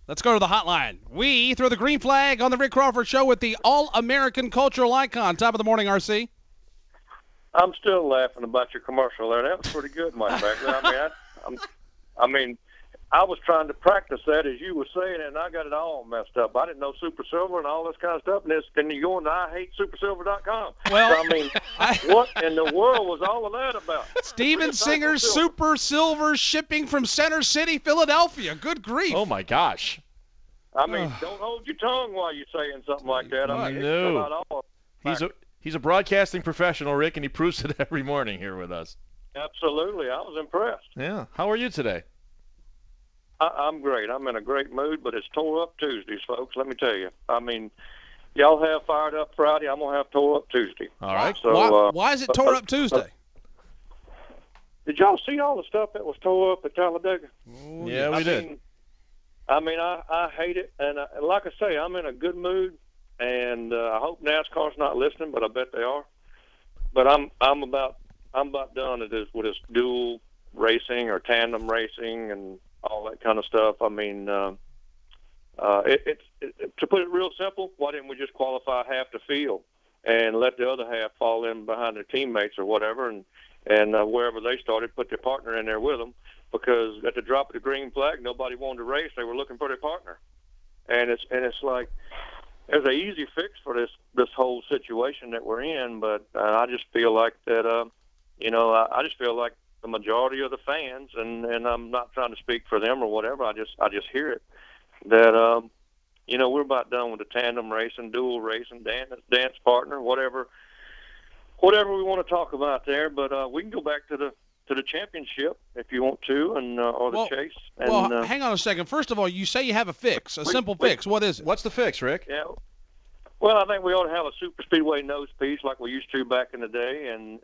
Let's go to the hotline. We throw the green flag on the Rick Crawford Show with the all-American cultural icon. Top of the morning, RC. I'm still laughing about your commercial there. That was pretty good, Mike Bagley. I mean, I was trying to practice that as you were saying it, and I got it all messed up. I didn't know Super Silver and all this kind of stuff. And then you go into IHateSuperSilver.com. Well, so, I mean, what in the world was all of that about? Steven Singer's Super Silver shipping from Center City, Philadelphia. Good grief. Oh, my gosh. I mean, don't hold your tongue while you're saying something like that. I mean, no. He's a broadcasting professional, Rick, and he proves it every morning here with us. Absolutely. I was impressed. Yeah. How are you today? I'm great. I'm in a great mood, but it's tore up Tuesdays, folks. Let me tell you. I mean, y'all have fired up Friday. I'm gonna have tore up Tuesday. All right. So why is it tore up Tuesday? Did y'all see all the stuff that was tore up at Talladega? Yeah, we did. I hate it, and like I say, I'm in a good mood, and I hope NASCAR's not listening, but I bet they are. But I'm about done with this dual racing or tandem racing and all that kind of stuff. I mean, to put it real simple, why didn't we just qualify half the field and let the other half fall in behind their teammates or whatever, and wherever they started, put their partner in there with them? Because at the drop of the green flag, nobody wanted to race. They were looking for their partner, and it's like there's an easy fix for this whole situation that we're in. But I just feel like that, I just feel like the majority of the fans, and I'm not trying to speak for them or whatever. I just hear it that we're about done with the tandem racing, dual racing, dance partner, whatever we want to talk about there. But we can go back to the championship if you want to, and or the chase. And, hang on a second. First of all, you say you have a fix, a simple fix. What is it? What's the fix, Rick? Yeah. Well, I think we ought to have a super speedway nose piece like we used to back in the day, and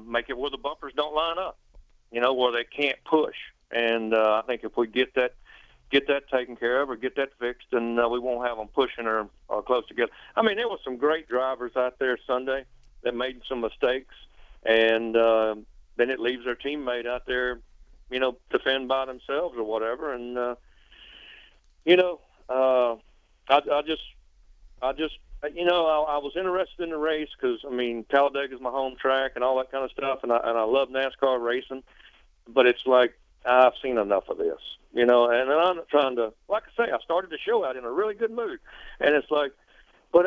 make it where the bumpers don't line up, where they can't push. And I think if we get that taken care of or get that fixed, then we won't have them pushing or close together. I mean, there were some great drivers out there Sunday that made some mistakes, and then it leaves their teammate out there, to fend by themselves or whatever. And I was interested in the race because, I mean, Talladega is my home track and all that kind of stuff, and I love NASCAR racing. But it's like I've seen enough of this, and I'm not trying to, like I say, I started the show out in a really good mood, and it's like, but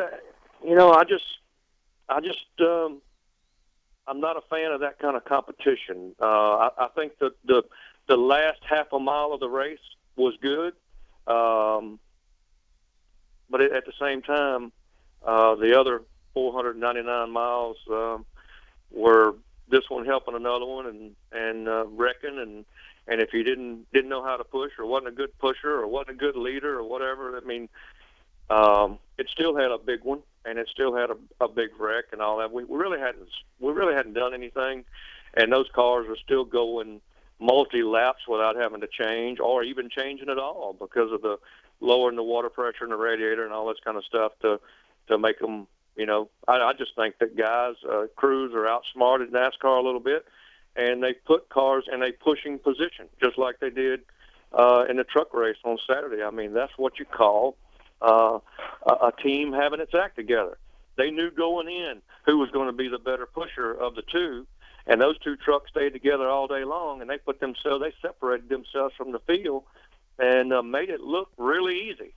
I'm not a fan of that kind of competition. I think that the last half a mile of the race was good, but at the same time, the other 499 miles were this one helping another one and wrecking, and if you didn't know how to push or wasn't a good pusher or wasn't a good leader or whatever, I mean, it still had a big one. And it still had a big wreck and all that. We really hadn't done anything, and those cars are still going multi-laps without having to change or even changing at all because of the lowering the water pressure in the radiator and all this kind of stuff to make them. I just think that guys, crews are outsmarted NASCAR a little bit, and they put cars in a pushing position just like they did in the truck race on Saturday. I mean, that's what you call a team having its act together. They knew going in who was going to be the better pusher of the two, and those two trucks stayed together all day long, and they separated themselves from the field and made it look really easy.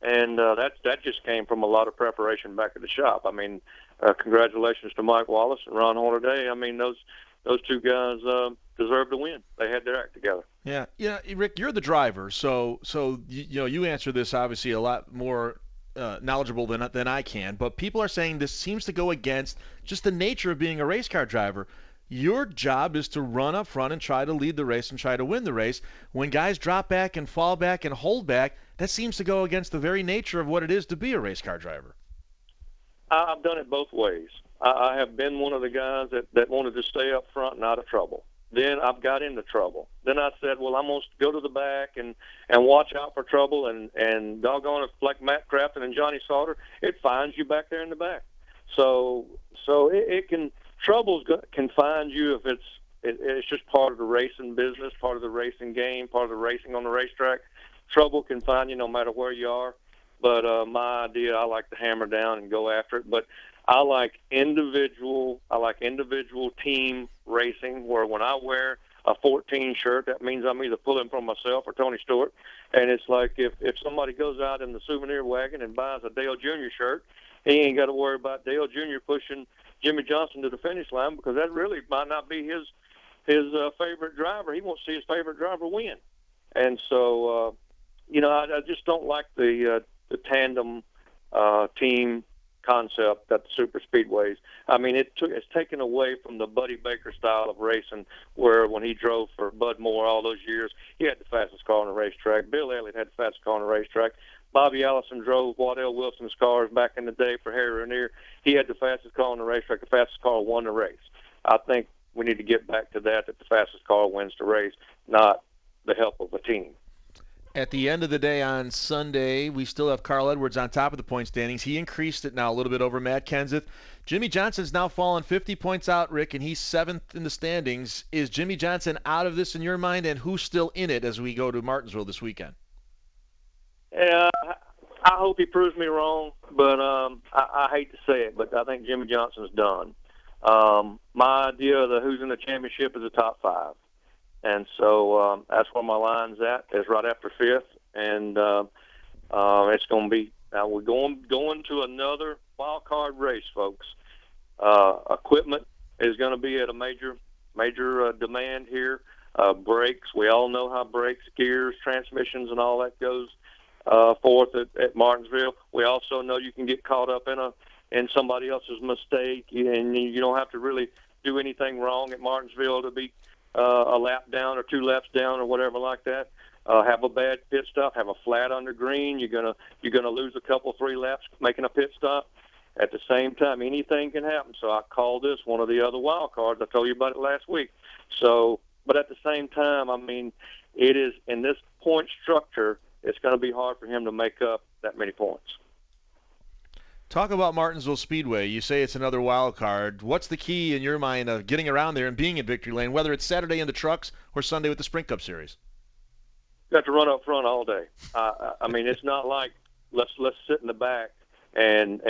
And that just came from a lot of preparation back at the shop. I mean, congratulations to Mike Wallace and Ron Hornaday. I mean, those two guys deserve to win. They had their act together. Yeah, Rick, you're the driver, so you answer this obviously a lot more knowledgeable than I can. But people are saying this seems to go against just the nature of being a race car driver. Your job is to run up front and try to lead the race and try to win the race. When guys drop back and fall back and hold back, that seems to go against the very nature of what it is to be a race car driver. I've done it both ways. I have been one of the guys that wanted to stay up front and out of trouble. Then I've got into trouble. Then I said, well, I'm going to go to the back and watch out for trouble. And doggone it, like Matt Crafton and Johnny Sauter, it finds you back there in the back. So it can, trouble can find you if it's just part of the racing business, part of the racing game, part of the racing on the racetrack. trouble can find you no matter where you are. But my idea, I like to hammer down and go after it. But I like individual team racing, where when I wear a 14 shirt, that means I'm either pulling for myself or Tony Stewart. And it's like if somebody goes out in the souvenir wagon and buys a Dale Jr. shirt, he ain't got to worry about Dale Jr. pushing Jimmy Johnson to the finish line, because that really might not be his favorite driver. He wants to see his favorite driver win. And so, I just don't like the tandem team concept at the super speedways. I mean, it's taken away from the Buddy Baker style of racing, where when he drove for Bud Moore all those years, he had the fastest car on the racetrack. Bill Elliott had the fastest car on the racetrack. Bobby Allison drove Waddell Wilson's cars back in the day for Harry Ranier. He had the fastest car on the racetrack. The fastest car won the race. I think we need to get back to that the fastest car wins the race, not the help of a team. At the end of the day on Sunday, we still have Carl Edwards on top of the point standings. He increased it now a little bit over Matt Kenseth. Jimmy Johnson's now fallen 50 points out, Rick, and he's 7th in the standings. Is Jimmy Johnson out of this in your mind, and who's still in it as we go to Martinsville this weekend? Yeah, I hope he proves me wrong, but I hate to say it, but I think Jimmy Johnson's done. My idea of who's in the championship is the top 5. And so that's where my line's at, is right after 5th. And it's going to be we're going to another wild card race, folks. Equipment is going to be at a major demand here. Brakes, we all know how brakes, gears, transmissions, and all that goes forth at Martinsville. We also know you can get caught up in somebody else's mistake, and you don't have to really do anything wrong at Martinsville to be a lap down or 2 laps down or whatever like that. Have a bad pit stop, have a flat under green. You're gonna lose a couple 3 laps making a pit stop. At the same time, anything can happen. So I call this one of the other wild cards. I told you about it last week. So, but at the same time, I mean, it is in this point structure. It's going to be hard for him to make up that many points. Talk about Martinsville Speedway. You say it's another wild card. What's the key in your mind of getting around there and being in victory lane, whether it's Saturday in the trucks or Sunday with the Sprint Cup Series? You have to run up front all day. I mean, it's not like let's sit in the back and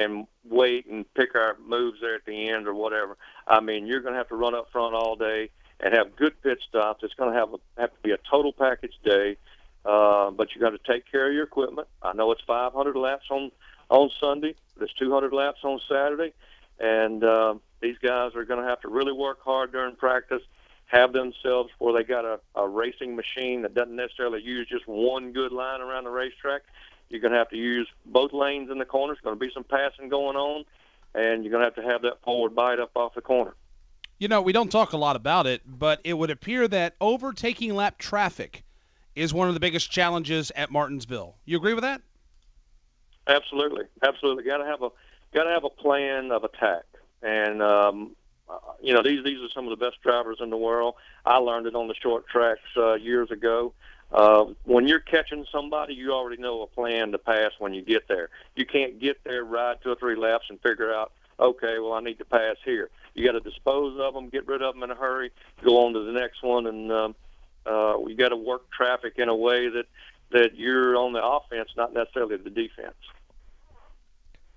wait and pick our moves there at the end or whatever. I mean, you're going to have to run up front all day and have good pit stops. It's going to have to be a total package day, but you got to take care of your equipment. I know it's 500 laps on Sunday. There's 200 laps on Saturday, and these guys are going to have to really work hard during practice, have themselves where they got a racing machine that doesn't necessarily use just one good line around the racetrack. You're going to have to use both lanes in the corners. There's going to be some passing going on, and you're going to have that forward bite up off the corner. You know, we don't talk a lot about it, but it would appear that overtaking lap traffic is one of the biggest challenges at Martinsville. You agree with that? Absolutely. Got to have a plan of attack, and these are some of the best drivers in the world. I learned it on the short tracks years ago. When you're catching somebody, you already know a plan to pass when you get there. You can't get there, ride 2 or 3 laps, and figure out, okay, well, I need to pass here. You got to dispose of them, get rid of them in a hurry, go on to the next one, and you got to work traffic in a way that you're on the offense, not necessarily the defense.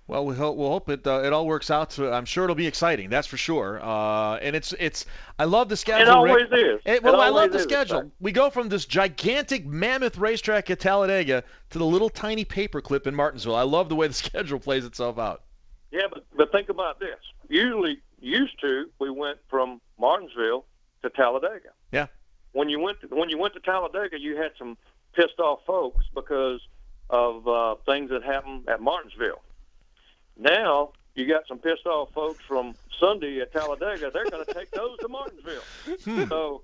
Well, we'll hope it all works out. So I'm sure it'll be exciting. That's for sure. And it's I love the schedule. It always Rick. is. I love the schedule. We go from this gigantic mammoth racetrack at Talladega to the little tiny paperclip in Martinsville. I love the way the schedule plays itself out. Yeah, but think about this. Used to we went from Martinsville to Talladega. Yeah. When you went to Talladega, you had some pissed off folks because of things that happened at Martinsville. Now you got some pissed off folks from Sunday at Talladega. They're going to take those to Martinsville.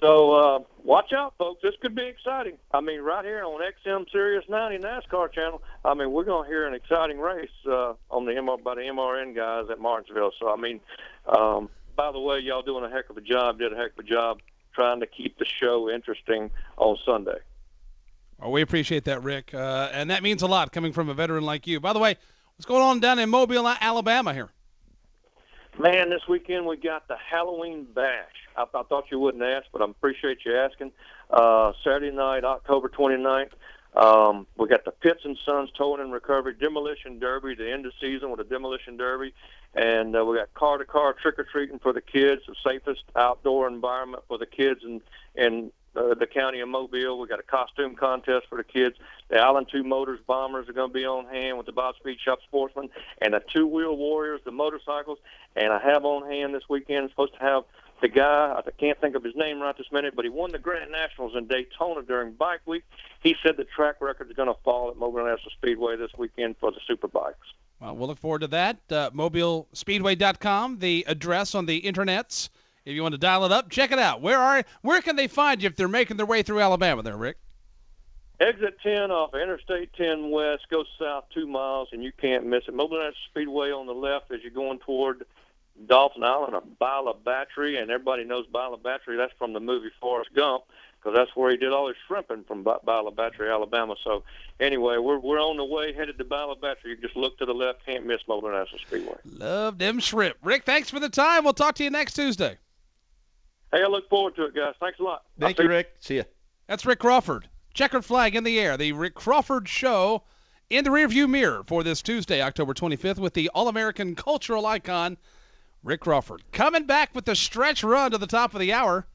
So watch out, folks. This could be exciting. I mean, right here on XM Sirius 90 NASCAR channel. I mean, we're going to hear an exciting race by the MRN guys at Martinsville. So I mean, by the way, y'all doing a heck of a job. Did a heck of a job trying to keep the show interesting on Sunday. Well, we appreciate that, Rick, and that means a lot coming from a veteran like you. By the way, what's going on down in Mobile, Alabama here? Man, this weekend we got the Halloween Bash. I thought you wouldn't ask, but I appreciate you asking. Saturday night, October 29th, We got the Pitts and Sons Towing and Recovery Demolition Derby, the end of season with a Demolition Derby. And we got car-to-car trick-or-treating for the kids, the safest outdoor environment for the kids in the county of Mobile. We got a costume contest for the kids. The Allen 2 Motors Bombers are going to be on hand with the Bob Speed Shop Sportsmen, and the Two-Wheel Warriors, the motorcycles. And I have on hand this weekend, supposed to have the guy, I can't think of his name right this minute, but he won the Grand Nationals in Daytona during Bike Week. He said the track record is going to fall at Mobile National Speedway this weekend for the Superbikes. Well, we'll look forward to that. MobileSpeedway.com, the address on the internets. If you want to dial it up, check it out. Where can they find you if they're making their way through Alabama there, Rick? Exit 10 off Interstate 10 West, go south 2 miles, and you can't miss it. Mobile National Speedway on the left as you're going toward Dolphin Island or Bila Battery, and everybody knows Bila Battery. That's from the movie Forrest Gump, because that's where he did all his shrimping, from Bila Battery, Alabama. So anyway, we're on the way, headed to Bila Battery. You just look to the left, can't miss Mobile National Speedway. Love them shrimp. Rick, thanks for the time. We'll talk to you next Tuesday. Hey, I look forward to it, guys. Thanks a lot. Thank you, Rick. See ya. That's Rick Crawford. Checkered flag in the air. The Rick Crawford Show in the rearview mirror for this Tuesday, October 25th, with the All-American cultural icon, Rick Crawford. Coming back with the stretch run to the top of the hour.